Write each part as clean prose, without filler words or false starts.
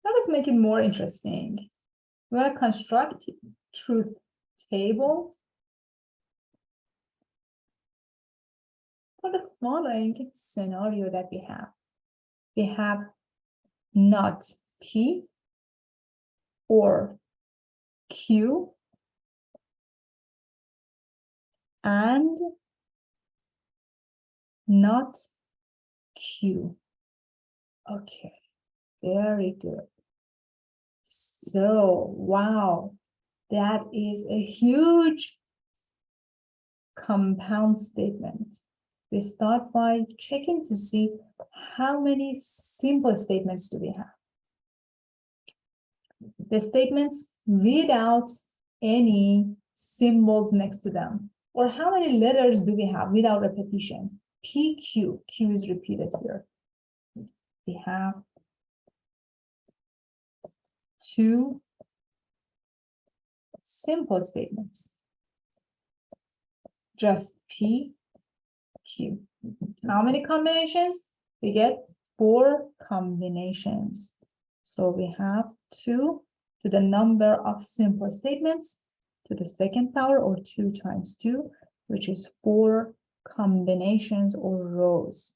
Now let's make it more interesting. We want to construct truth table for the following scenario that we have. We have not P or Q and not Q. Okay, very good. So, wow, that is a huge compound statement. We start by checking to see how many simple statements do we have. The statements without any symbols next to them, or how many letters do we have without repetition? PQ, Q is repeated here. We have 2 simple statements. Just P, Q. How many combinations? We get 4 combinations. So we have 2 to the number of simple statements to the second power, or 2 times 2, which is 4 combinations or rows.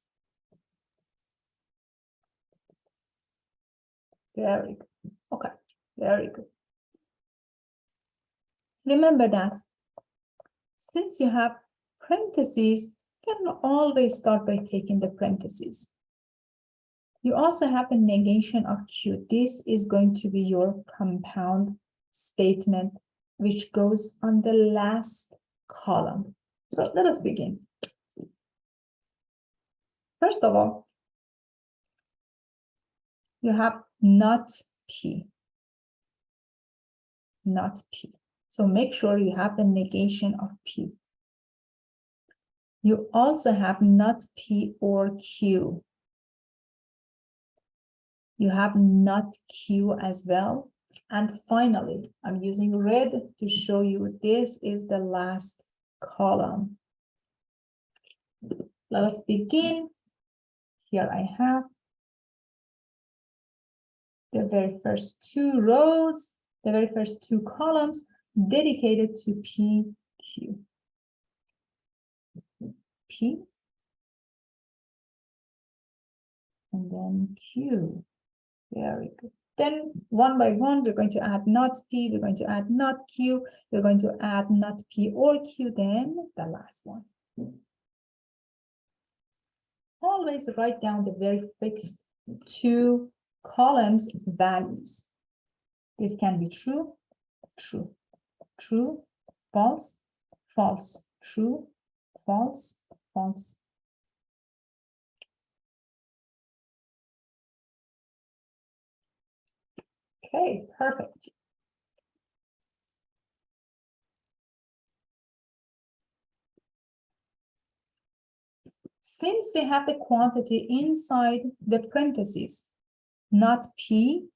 Very good. Okay, very good. Remember that since you have parentheses, you can always start by taking the parentheses. You also have the negation of Q. This is going to be your compound statement, which goes on the last column. So let us begin. First of all, you have not P. Not P. So make sure you have the negation of P. You also have not P or Q. You have not Q as well. And finally, I'm using red to show you this is the last column. Let us begin. Here I have the very first 2 rows, the very first 2 columns dedicated to P, Q. P, and then Q. Very good. Then one by one, we're going to add not P, we're going to add not Q, we're going to add not P or Q, then the last one. Always write down the very fixed 2 columns values. This can be true, true, true, false, false, true, false, false. Okay, perfect. Since we have the quantity inside the parentheses, not P,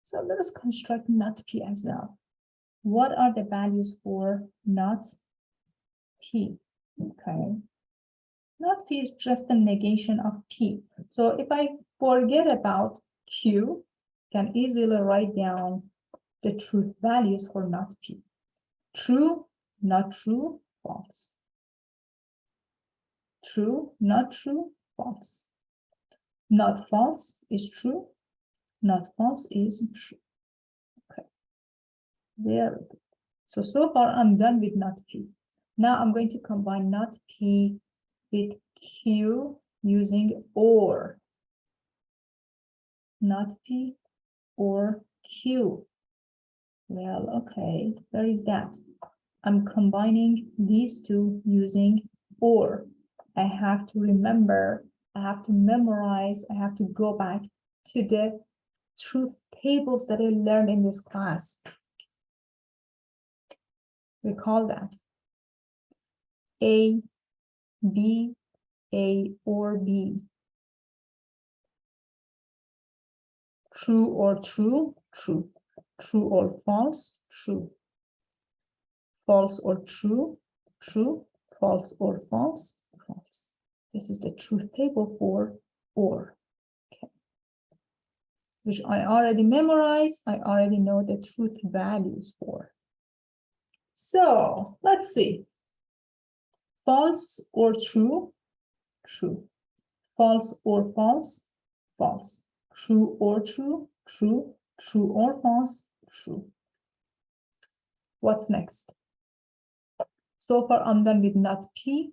so let us construct not P as well. What are the values for not P? Okay. Not P is just the negation of P. So if I forget about Q, I can easily write down the truth values for not P. True, not true, false. True, not true, false. Not false is true. Not false is true. Okay. Very good. So far I'm done with not P. Now I'm going to combine not P with Q using OR. Not P or Q. Well, okay, where is that? I'm combining these 2 using OR. I have to remember, I have to memorize, I have to go back to the truth tables that I learned in this class. We call that A, B, A or B. True or true, true. True or false, true. False or true, true. False or false, false. This is the truth table for OR. Okay. which I already memorized. I already know the truth values for. So let's see. False or true? True. False or false? False. True or true? True. True or false? True. What's next? So far, I'm done with not P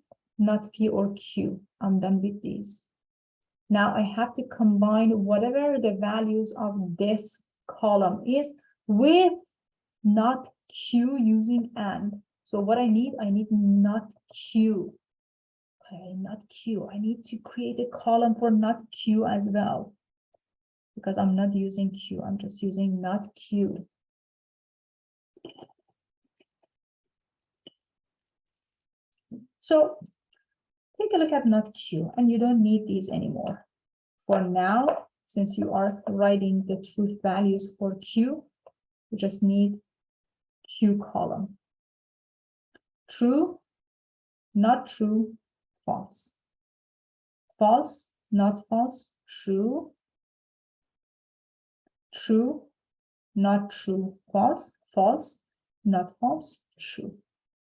or Q. I'm done with these. Now I have to combine whatever the values of this column is with not Q using and. So what I need not Q. Okay, not Q. I need to create a column for not Q as well, because I'm not using Q. I'm just using not Q. So take a look at not Q, and you don't need these anymore. For now, since you are writing the truth values for Q, you just need Q column. True, not true, false. False, not false, true. True, not true, false. False, not false, true.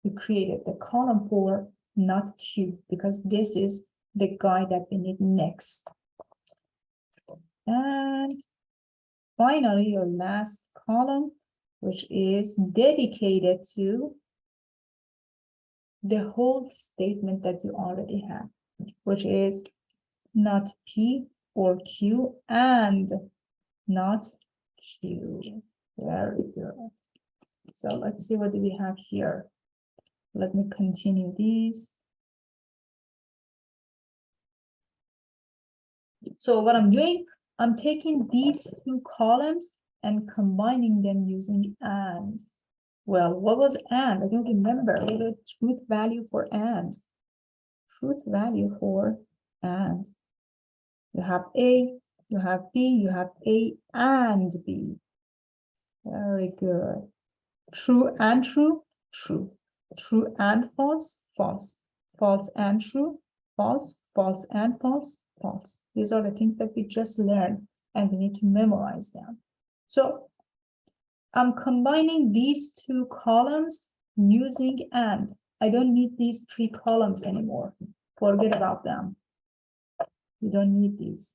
We created the column for not Q because this is the guy that we need next. And finally, your last column, which is dedicated to the whole statement that you already have, which is not P or Q and not Q. Very good. So let's see, what do we have here? Let me continue these. So what I'm doing, I'm taking these two columns and combining them using and. Well, what was and? I don't remember. What was the truth value for and? Truth value for and. You have A, you have B, you have A and B. Very good. True and true, true. True and false, false. False and true, false. False and false, false. These are the things that we just learned, and we need to memorize them. So I'm combining these two columns using and. I don't need these three columns anymore. Forget about them. You don't need these.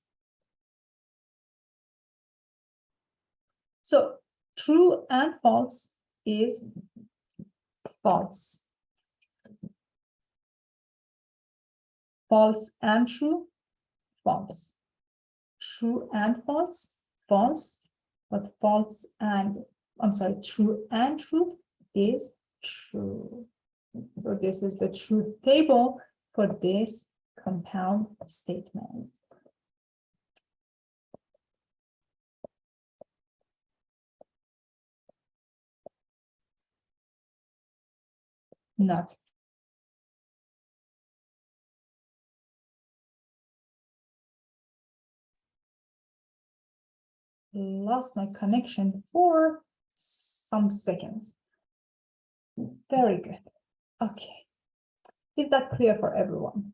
So true and false is false. False and true, false. True and false, false. But false and, I'm sorry, true and true is true. So this is the truth table for this compound statement. Not. Lost my connection for some seconds. Very good. Okay. Is that clear for everyone?